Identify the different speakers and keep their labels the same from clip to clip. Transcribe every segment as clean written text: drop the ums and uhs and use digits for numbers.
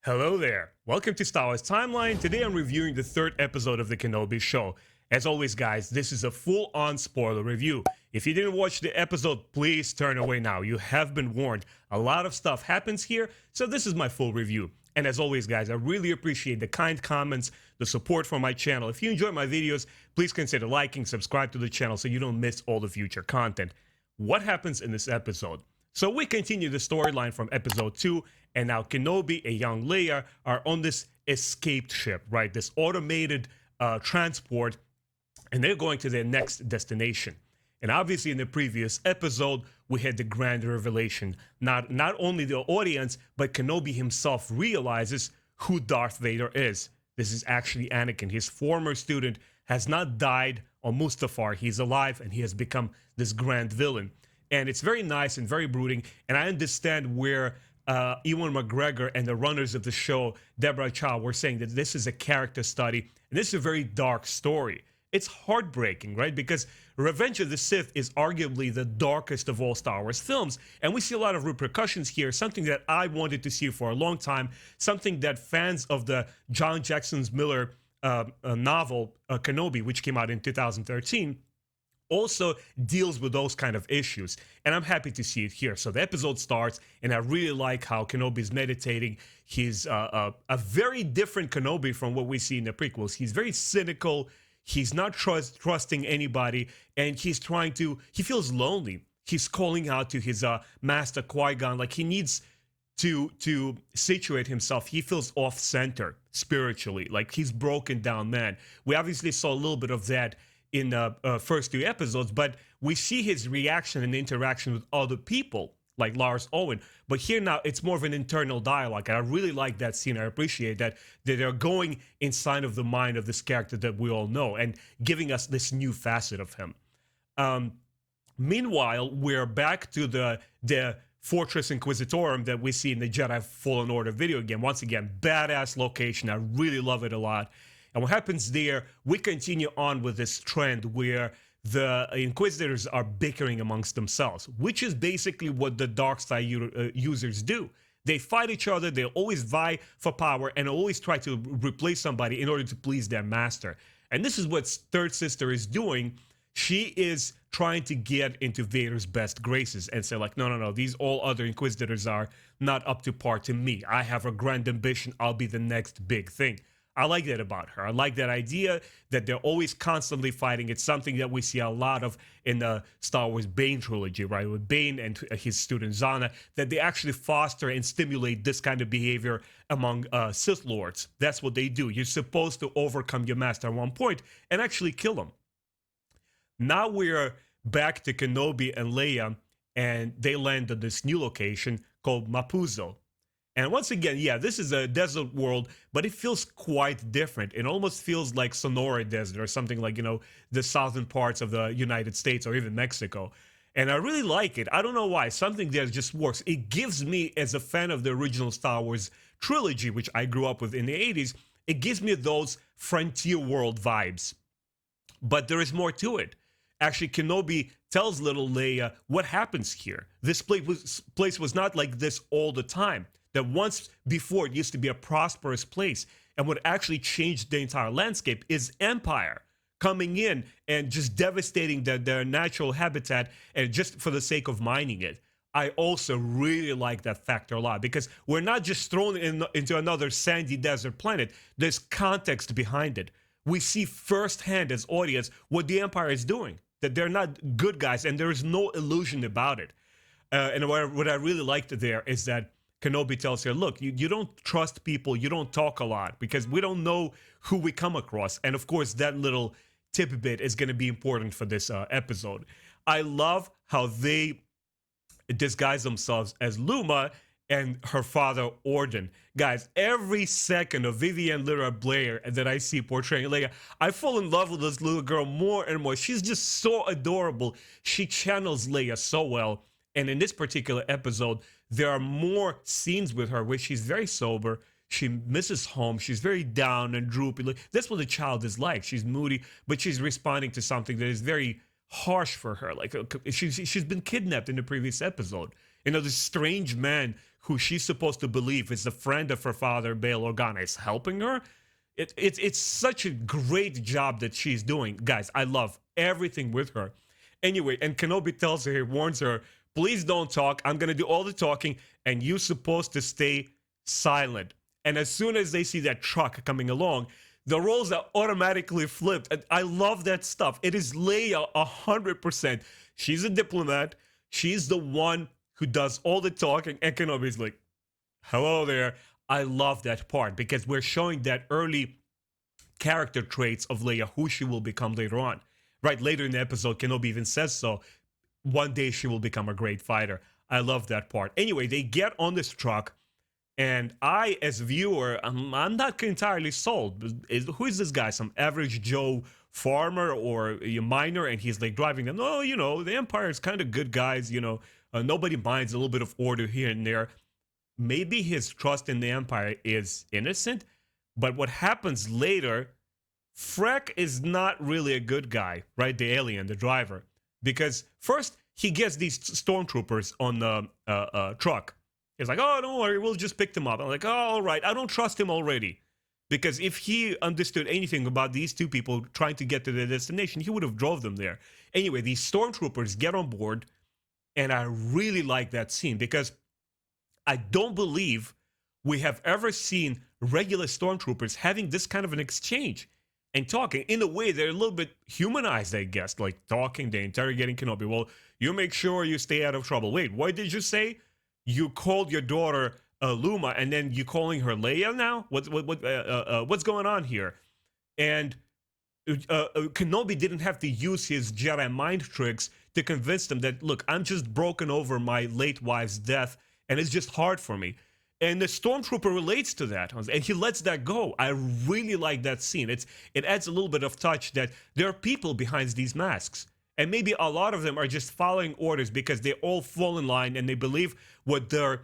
Speaker 1: Hello there. Welcome to Star Wars Timeline. Today I'm reviewing the third episode of the Kenobi show. As always, guys, this is a full-on spoiler review. If you didn't watch the episode, please turn away now. You have been warned. A lot of stuff happens here, so this is my full review. And as always, guys, I really appreciate the kind comments, the support for my channel. If you enjoy my videos, please consider liking, subscribe to the channel so you don't miss all the future content. What happens in this episode? So we continue the storyline from episode 2, and now Kenobi and young Leia are on this escaped ship, right? This automated transport, and they're going to their next destination. And obviously in the previous episode, we had the grand revelation. Not only the audience, but Kenobi himself realizes who Darth Vader is. This is actually Anakin. His former student has not died on Mustafar. He's alive, and he has become this grand villain. And it's very nice and very brooding, and I understand where Ewan McGregor and the runners of the show, Deborah Chow, were saying that this is a character study, and this is a very dark story. It's heartbreaking, right? Because Revenge of the Sith is arguably the darkest of all Star Wars films, and we see a lot of repercussions here, something that I wanted to see for a long time, something that fans of the John Jackson Miller novel, Kenobi, which came out in 2013, also deals with those kind of issues, and I'm happy to see it here. So the episode starts, and I really like how Kenobi is meditating. He's a very different Kenobi from what we see in the prequels. He's very cynical. He's not trusting anybody, and he feels lonely. He's calling out to his master Qui-Gon, like he needs to situate himself. He feels off-center spiritually, like he's broken down man. We obviously saw a little bit of that in the first 2 episodes, but we see his reaction and interaction with other people, like Lars Owen. But here now, it's more of an internal dialogue, and I really like that scene. I appreciate that they're going inside of the mind of this character that we all know and giving us this new facet of him. Meanwhile, we're back to the Fortress Inquisitorum that we see in the Jedi Fallen Order video game. Once again, badass location. I really love it a lot. And what happens there, we continue on with this trend where the Inquisitors are bickering amongst themselves, which is basically what the dark side users do. They fight each other, they always vie for power, and always try to replace somebody in order to please their master. And this is what Third Sister is doing. She is trying to get into Vader's best graces and say like, no, these all other Inquisitors are not up to par to me. I have a grand ambition, I'll be the next big thing. I like that about her. I like that idea that they're always constantly fighting. It's something that we see a lot of in the Star Wars Bane trilogy, right? With Bane and his student Zana, that they actually foster and stimulate this kind of behavior among Sith Lords. That's what they do. You're supposed to overcome your master at one point and actually kill him. Now we're back to Kenobi and Leia, and they land at this new location called Mapuzo. And once again, yeah, this is a desert world, but it feels quite different. It almost feels like Sonora Desert or something like, the southern parts of the United States or even Mexico. And I really like it. I don't know why. Something there just works. It gives me, as a fan of the original Star Wars trilogy, which I grew up with in the 80s, it gives me those frontier world vibes. But there is more to it. Actually, Kenobi tells little Leia what happens here. This place was not like this all the time. That once before it used to be a prosperous place, and what actually changed the entire landscape is Empire coming in and just devastating their natural habitat, and just for the sake of mining it. I also really like that factor a lot, because we're not just thrown into another sandy desert planet. There's context behind it. We see firsthand as audience what the Empire is doing, that they're not good guys, and there is no illusion about it. And what I really liked there is that Kenobi tells her, look, you don't trust people, you don't talk a lot, because we don't know who we come across. And of course, that little tidbit is going to be important for this episode. I love how they disguise themselves as Luma and her father, Orden. Guys, every second of Vivian Lyra Blair that I see portraying Leia, I fall in love with this little girl more and more. She's just so adorable. She channels Leia so well. And in this particular episode, there are more scenes with her where she's very sober. She misses home. She's very down and droopy. That's what a child is like. She's moody, but she's responding to something that is very harsh for her. Like she's been kidnapped in the previous episode. This strange man who she's supposed to believe is the friend of her father, Bail Organa, is helping her. It's such a great job that she's doing. Guys, I love everything with her. Anyway, and Kenobi tells her, he warns her, please don't talk. I'm going to do all the talking, and you're supposed to stay silent. And as soon as they see that truck coming along, the roles are automatically flipped. And I love that stuff. It is Leia 100%. She's a diplomat. She's the one who does all the talking. And Kenobi's like, hello there. I love that part because we're showing that early character traits of Leia, who she will become later on. Right, later in the episode, Kenobi even says so. One day she will become a great fighter. I love that part. Anyway, they get on this truck, and I, as a viewer, I'm not entirely sold. Who is this guy? Some average Joe farmer or a miner, and he's like driving them. Oh, the Empire is kind of good guys. Nobody minds a little bit of order here and there. Maybe his trust in the Empire is innocent, but what happens later, Freck is not really a good guy, right? The alien, the driver. Because first, he gets these stormtroopers on the truck. He's like, oh, don't worry, we'll just pick them up. I'm like, oh, all right, I don't trust him already. Because if he understood anything about these two people trying to get to their destination, he would have drove them there. Anyway, these stormtroopers get on board, and I really like that scene because I don't believe we have ever seen regular stormtroopers having this kind of an exchange and talking. In a way, they're a little bit humanized, I guess, like talking, they're interrogating Kenobi. Well, you make sure you stay out of trouble. Wait, what did you say? You called your daughter Luma, and then you calling her Leia now? What's going on here? And Kenobi didn't have to use his Jedi mind tricks to convince them that, look, I'm just broken over my late wife's death, and it's just hard for me. And the stormtrooper relates to that, and he lets that go. I really like that scene. It adds a little bit of touch that there are people behind these masks. And maybe a lot of them are just following orders because they all fall in line and they believe what their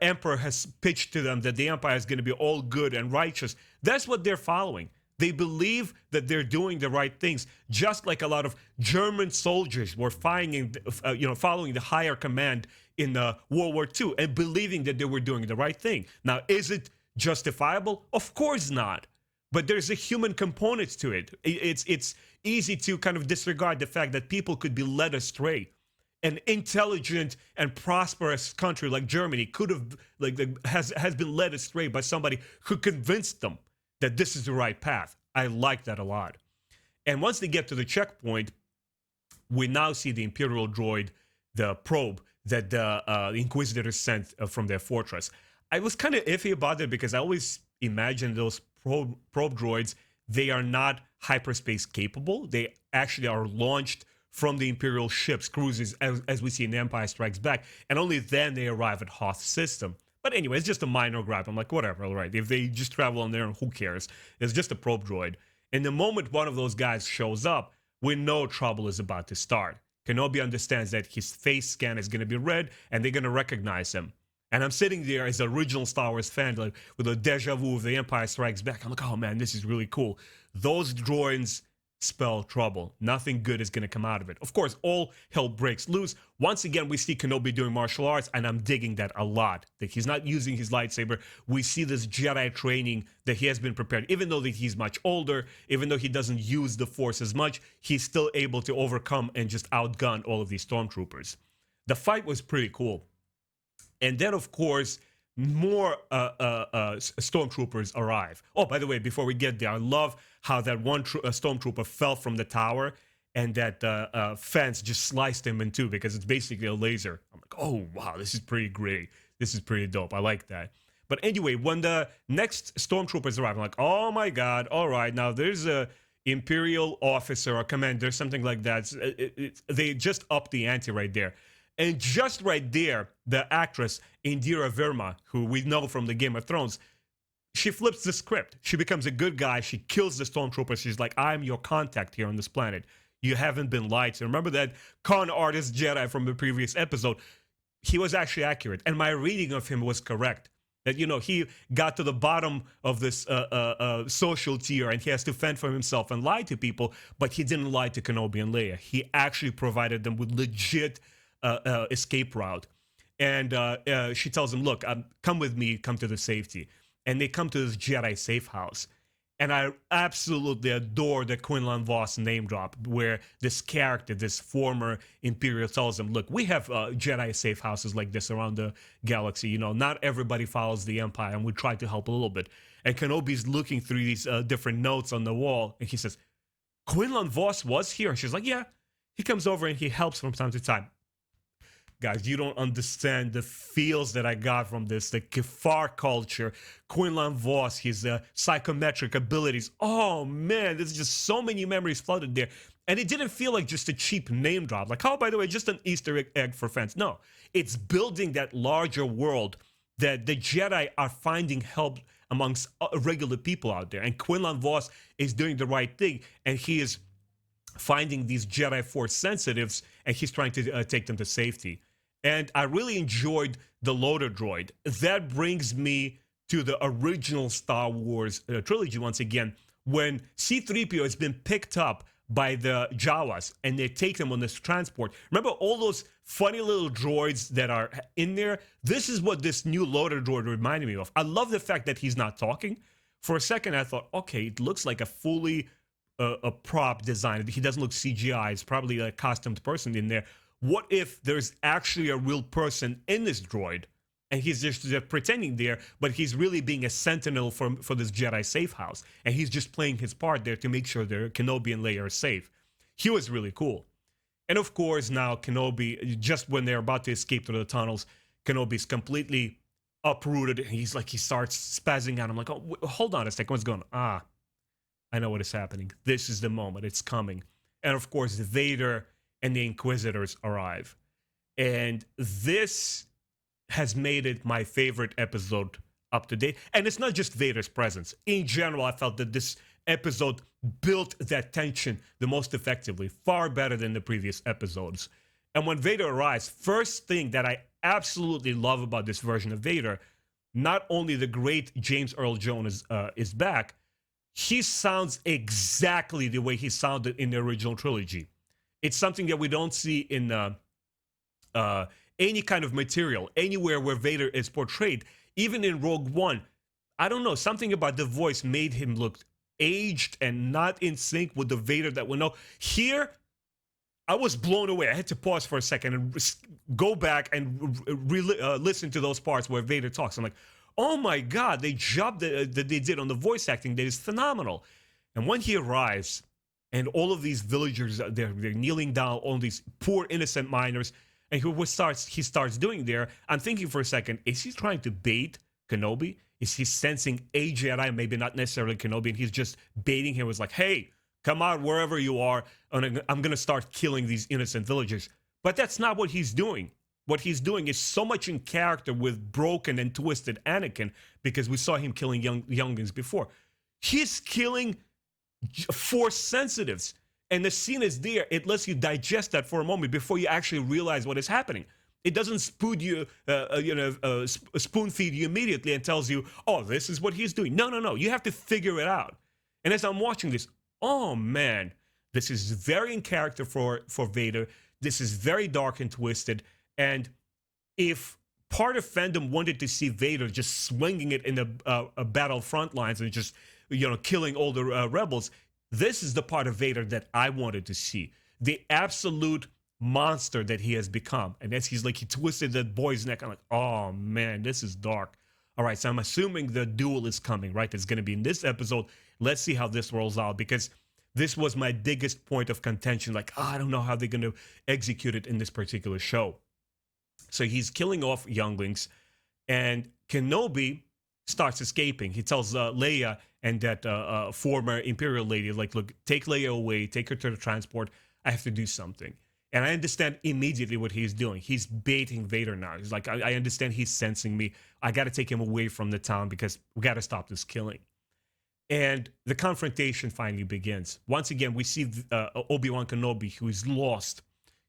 Speaker 1: emperor has pitched to them, that the Empire is going to be all good and righteous. That's what they're following. They believe that they're doing the right things, just like a lot of German soldiers were following the higher command in World War II and believing that they were doing the right thing. Now, is it justifiable? Of course not. But there's a human component to it. It's easy to kind of disregard the fact that people could be led astray. An intelligent and prosperous country like Germany could have has been led astray by somebody who convinced them that this is the right path. I like that a lot. And once they get to the checkpoint, we now see the Imperial droid, the probe that the Inquisitor sent from their fortress. I was kind of iffy about it because I always imagined those probe droids, they are not hyperspace capable. They actually are launched from the Imperial ships, cruisers, as we see in Empire Strikes Back, and only then they arrive at Hoth's system. But anyway, it's just a minor gripe. I'm like, whatever, all right. If they just travel on there, who cares? It's just a probe droid. And the moment one of those guys shows up, we know trouble is about to start. Kenobi understands that his face scan is going to be read, and they're going to recognize him. And I'm sitting there as an original Star Wars fan, like, with a deja vu of The Empire Strikes Back. I'm like, oh man, this is really cool. Those droids spell trouble. Nothing good is going to come out of it. Of course, all hell breaks loose. Once again, we see Kenobi doing martial arts, and I'm digging that a lot. That he's not using his lightsaber. We see this Jedi training that he has been prepared. Even though that he's much older, even though he doesn't use the Force as much, he's still able to overcome and just outgun all of these stormtroopers. The fight was pretty cool. And then, of course, more stormtroopers arrive. Oh, by the way, before we get there, I love how that one stormtrooper fell from the tower and that fence just sliced him in two because it's basically a laser. I'm like, oh, wow, this is pretty great. This is pretty dope. I like that. But anyway, when the next stormtroopers arrive, I'm like, oh, my God. All right, now there's a Imperial officer or commander, something like that. They just upped the ante right there. And just right there, the actress Indira Verma, who we know from the Game of Thrones, she flips the script. She becomes a good guy. She kills the stormtroopers. She's like, I'm your contact here on this planet. You haven't been lied to. Remember that con artist Jedi from the previous episode? He was actually accurate. And my reading of him was correct. That, he got to the bottom of this social tier and he has to fend for himself and lie to people, but he didn't lie to Kenobi and Leia. He actually provided them with legit escape route. And she tells him, look, come with me, come to the safety. And they come to this Jedi safe house. And I absolutely adore the Quinlan Vos name drop, where this character, this former Imperial, tells him, look, we have Jedi safe houses like this around the galaxy. You know, not everybody follows the Empire, and we try to help a little bit. And Kenobi's looking through these different notes on the wall, and he says, Quinlan Vos was here? And she's like, yeah. He comes over and he helps from time to time. Guys, you don't understand the feels that I got from this. The Kefar culture, Quinlan Vos, his psychometric abilities. Oh, man, there's just so many memories flooded there. And it didn't feel like just a cheap name drop. Like, oh, by the way, just an Easter egg for fans. No, it's building that larger world that the Jedi are finding help amongst regular people out there. And Quinlan Vos is doing the right thing. And he is finding these Jedi Force sensitives, and he's trying to take them to safety. And I really enjoyed the Loader Droid. That brings me to the original Star Wars trilogy once again, when C-3PO has been picked up by the Jawas, and they take them on this transport. Remember all those funny little droids that are in there? This is what this new Loader Droid reminded me of. I love the fact that he's not talking. For a second, I thought, okay, it looks like a fully a prop design. He doesn't look CGI. It's probably a costumed person in there. What if there's actually a real person in this droid, and he's just pretending there, but he's really being a sentinel for this Jedi safe house, and he's just playing his part there to make sure the Kenobi and Leia are safe. He was really cool. And of course, now Kenobi, just when they're about to escape through the tunnels, Kenobi's completely uprooted. And he starts spazzing out. I'm like, oh, hold on a second. What's going on? I know what is happening. This is the moment. It's coming. And of course, Vader and the Inquisitors arrive. And this has made it my favorite episode up to date. And it's not just Vader's presence. In general, I felt that this episode built that tension the most effectively, far better than the previous episodes. And when Vader arrives, first thing that I absolutely love about this version of Vader, not only the great James Earl Jones is back, he sounds exactly the way he sounded in the original trilogy. It's something that we don't see in any kind of material, anywhere where Vader is portrayed. Even in Rogue One, I don't know, something about the voice made him look aged and not in sync with the Vader that we know. Here, I was blown away. I had to pause for a second and go back and listen to those parts where Vader talks. I'm like, oh my God, the job that they did on the voice acting, that is phenomenal. And when he arrives, and all of these villagers, they're kneeling down, all these poor innocent miners, and he starts doing there, I'm thinking for a second, is he trying to bait Kenobi? Is he sensing a Jedi, maybe not necessarily Kenobi, and he's just baiting him? It's like, hey, come out wherever you are, and I'm going to start killing these innocent villagers. But that's not what he's doing. What he's doing is so much in character with broken and twisted Anakin, because we saw him killing younglings before. He's killing Force sensitives. And the scene is there. It lets you digest that for a moment before you actually realize what is happening. It doesn't spoon feed you immediately and tells you, oh, this is what he's doing. No. You have to figure it out. And as I'm watching this, oh man, this is very in character for Vader. This is very dark and twisted. And if part of fandom wanted to see Vader just swinging it in the battlefront lines and just, killing all the rebels, this is the part of Vader that I wanted to see. The absolute monster that he has become. And as he twisted that boy's neck, I'm like, oh man, this is dark. All right, so I'm assuming the duel is coming, right? It's going to be in this episode. Let's see how this rolls out, because this was my biggest point of contention. I don't know how they're going to execute it in this particular show. So he's killing off younglings, and Kenobi starts escaping. He tells Leia and that former Imperial lady, look, take Leia away, take her to the transport. I have to do something. And I understand immediately what he's doing. He's baiting Vader now. He's like, I understand he's sensing me. I got to take him away from the town because we got to stop this killing. And the confrontation finally begins. Once again, we see Obi-Wan Kenobi, who is lost.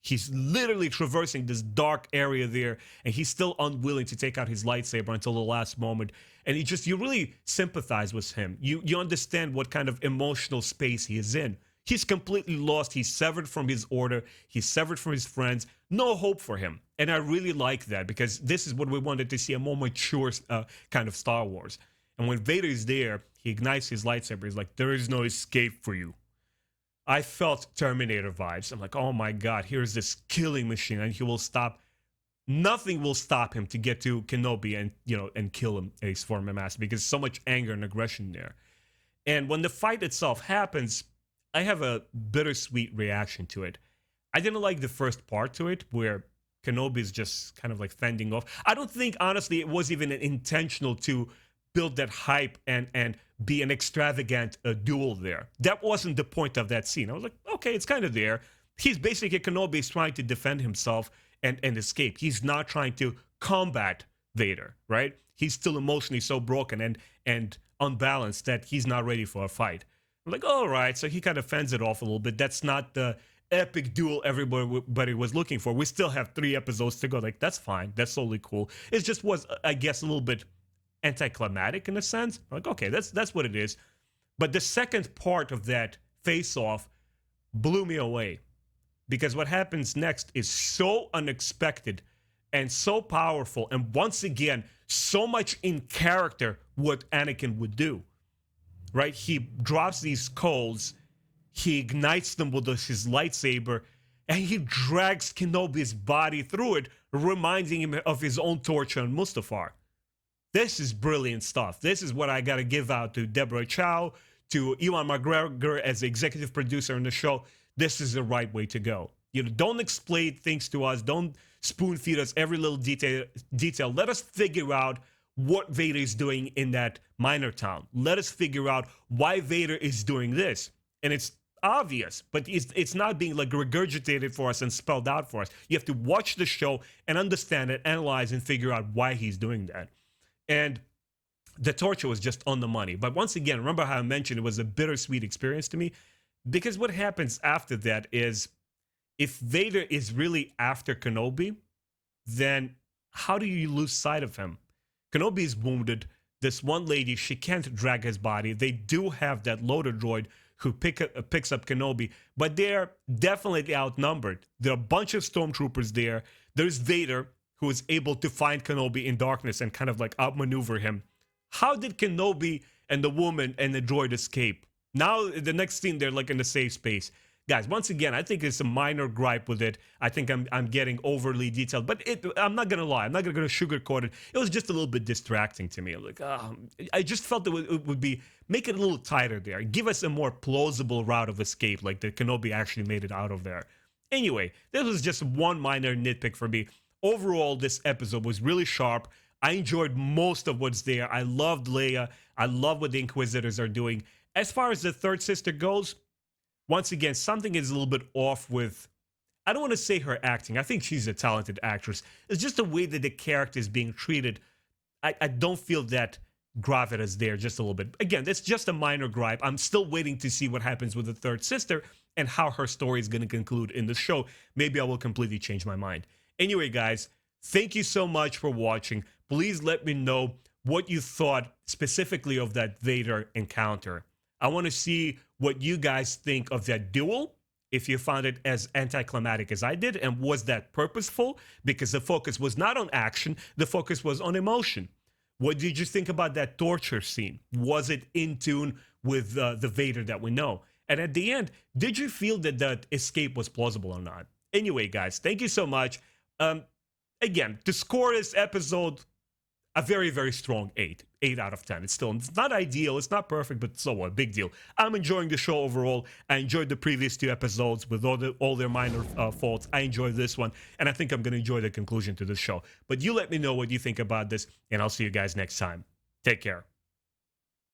Speaker 1: He's literally traversing this dark area there, and he's still unwilling to take out his lightsaber until the last moment. And you really sympathize with him. You understand what kind of emotional space he is in. He's completely lost. He's severed from his order. He's severed from his friends. no hope for him. And I really like that, because this is what we wanted to see, a more mature kind of Star Wars. And when Vader is there, he ignites his lightsaber. He's like, there is no escape for you. I felt Terminator vibes. I'm like, oh my God, here's this killing machine, and he will stop. Nothing will stop him to get to Kenobi and, and kill him, his former master, because so much anger and aggression there. And when the fight itself happens, I have a bittersweet reaction to it. I didn't like the first part to it, where Kenobi is just kind of like fending off. I don't think, honestly, it was even intentional to build that hype and be an extravagant duel there. That wasn't the point of that scene. I was like, okay, it's kind of there. He's basically, Kenobi is trying to defend himself and escape. He's not trying to combat Vader, right? He's still emotionally so broken and unbalanced that he's not ready for a fight. I'm like, all right, so he kind of fends it off a little bit. That's not the epic duel everybody was looking for. We still have 3 episodes to go. Like, that's fine. That's totally cool. It just was, I guess, a little bit anticlimactic in a sense. Like, okay, that's what it is. But the second part of that face-off blew me away, because what happens next is so unexpected and so powerful, and once again, so much in character what Anakin would do, right? He drops these coals, he ignites them with his lightsaber, and he drags Kenobi's body through it, reminding him of his own torture on Mustafar. This is brilliant stuff. This is what I got to give out to Deborah Chow, to Ewan McGregor as the executive producer on the show. This is the right way to go. Don't explain things to us. Don't spoon feed us every little detail. Let us figure out what Vader is doing in that minor town. Let us figure out why Vader is doing this. And it's obvious, but it's not being like regurgitated for us and spelled out for us. You have to watch the show and understand it, analyze, and figure out why he's doing that. And the torture was just on the money. But once again, remember how I mentioned it was a bittersweet experience to me? Because what happens after that is, if Vader is really after Kenobi, then how do you lose sight of him? Kenobi is wounded. This one lady, she can't drag his body. They do have that loader droid who picks up Kenobi, but they're definitely outnumbered. There are a bunch of stormtroopers there. There's Vader, who is able to find Kenobi in darkness and kind of like outmaneuver him. How did Kenobi and the woman and the droid escape? Now, the next scene, they're like in the safe space. Guys, once again, I think it's a minor gripe with it. I think I'm getting overly detailed, but I'm not gonna lie. I'm not gonna sugarcoat it. It was just a little bit distracting to me. Like, I just felt it would be, make it a little tighter there. Give us a more plausible route of escape, like that Kenobi actually made it out of there. Anyway, this was just one minor nitpick for me. Overall, this episode was really sharp. I enjoyed most of what's there. I loved Leia. I love what the Inquisitors are doing. As far as the third sister goes, once again, something is a little bit off with, I don't want to say her acting. I think she's a talented actress. It's just the way that the character is being treated. I don't feel that gravitas there just a little bit. Again, that's just a minor gripe. I'm still waiting to see what happens with the third sister and how her story is going to conclude in the show. Maybe I will completely change my mind. Anyway, guys, thank you so much for watching. Please let me know what you thought specifically of that Vader encounter. I want to see what you guys think of that duel, if you found it as anticlimactic as I did, and was that purposeful? Because the focus was not on action, the focus was on emotion. What did you think about that torture scene? Was it in tune with the Vader that we know? And at the end, did you feel that that escape was plausible or not? Anyway, guys, thank you so much. Again, to score this episode, a very, very strong 8. 8 out of 10. It's not ideal, it's not perfect, but so what, big deal. I'm enjoying the show overall. I enjoyed the previous 2 episodes with all their minor faults. I enjoyed this one, and I think I'm going to enjoy the conclusion to this show. But you let me know what you think about this, and I'll see you guys next time. Take care.